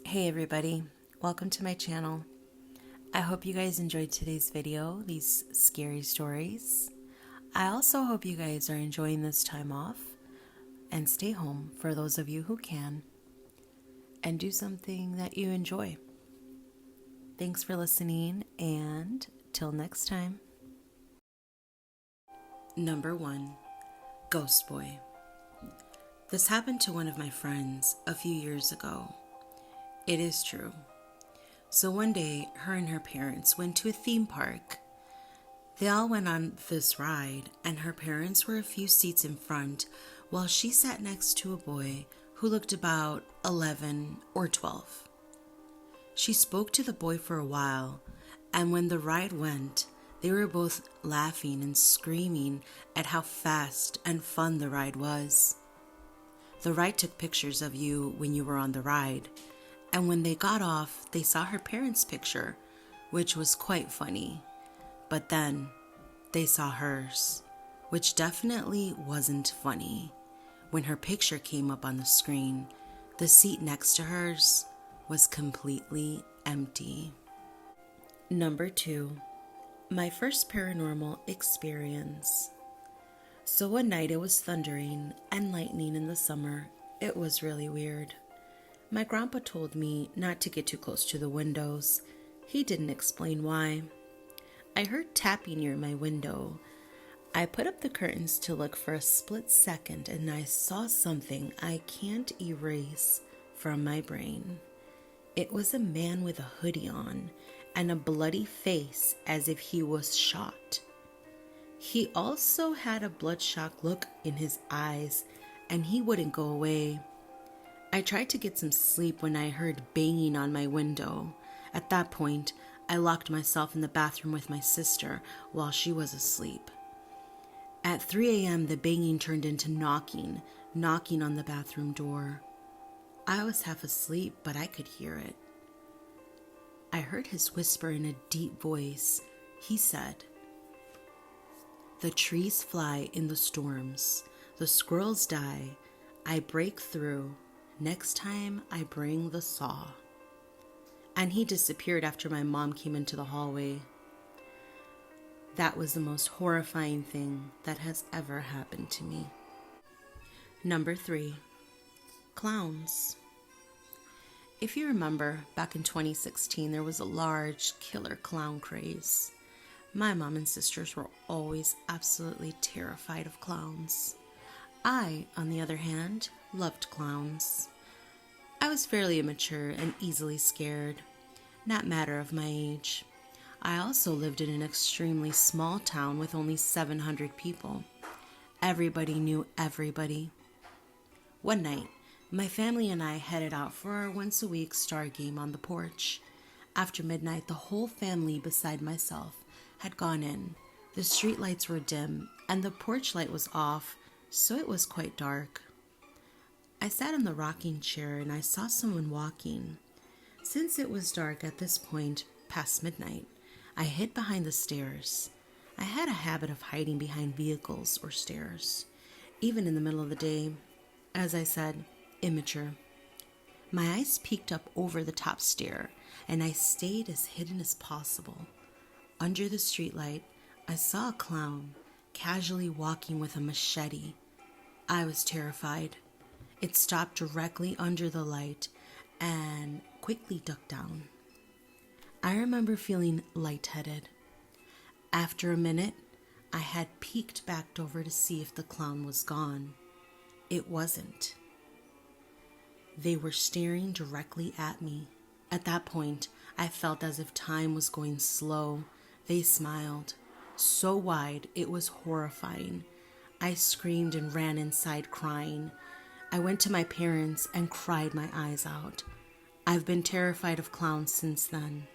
Hey everybody, welcome to my channel. I hope you guys enjoyed today's video, these scary stories. I also hope you guys are enjoying this time off and stay home for those of you who can and do something that you enjoy. Thanks for listening and till next time. Number 1, Ghost Boy. This happened to one of my friends a few years ago. It is true. So one day, her and her parents went to a theme park. They all went on this ride, and her parents were a few seats in front, while she sat next to a boy who looked about 11 or 12. She spoke to the boy for a while, and when the ride went, they were both laughing and screaming at how fast and fun the ride was. The ride took pictures of you when you were on the ride, and when they got off, they saw her parents' picture, which was quite funny. But then they saw hers, which definitely wasn't funny. When her picture came up on the screen, the seat next to hers was completely empty. Number 2, my first paranormal experience. So one night it was thundering and lightning in the summer. It was really weird. My grandpa told me not to get too close to the windows. He didn't explain why. I heard tapping near my window. I put up the curtains to look for a split second, and I saw something I can't erase from my brain. It was a man with a hoodie on and a bloody face as if he was shot. He also had a bloodshot look in his eyes, and he wouldn't go away. I tried to get some sleep when I heard banging on my window. At that point, I locked myself in the bathroom with my sister while she was asleep. At 3 a.m., the banging turned into knocking on the bathroom door. I was half asleep, but I could hear it. I heard his whisper in a deep voice. He said, "The trees fly in the storms. The squirrels die. I break through. Next time I bring the saw." And he disappeared after my mom came into the hallway. That was the most horrifying thing that has ever happened to me. Number 3, clowns. If you remember, back in 2016, there was a large killer clown craze. My mom and sisters were always absolutely terrified of clowns. I, on the other hand, loved clowns. I was fairly immature and easily scared, not matter of my age. I also lived in an extremely small town with only 700 people. Everybody knew everybody. One night, my family and I headed out for our once-a-week star game on the porch. After midnight, the whole family beside myself had gone in. The street lights were dim, and the porch light was off, so it was quite dark. I sat in the rocking chair and I saw someone walking. Since it was dark at this point, past midnight, I hid behind the stairs. I had a habit of hiding behind vehicles or stairs, even in the middle of the day. As I said, immature. My eyes peeked up over the top stair, and I stayed as hidden as possible. Under the streetlight, I saw a clown casually walking with a machete. I was terrified. It stopped directly under the light and quickly ducked down. I remember feeling lightheaded. After a minute, I had peeked back over to see if the clown was gone. It wasn't. They were staring directly at me. At that point, I felt as if time was going slow. They smiled, so wide it was horrifying. I screamed and ran inside crying. I went to my parents and cried my eyes out. I've been terrified of clowns since then.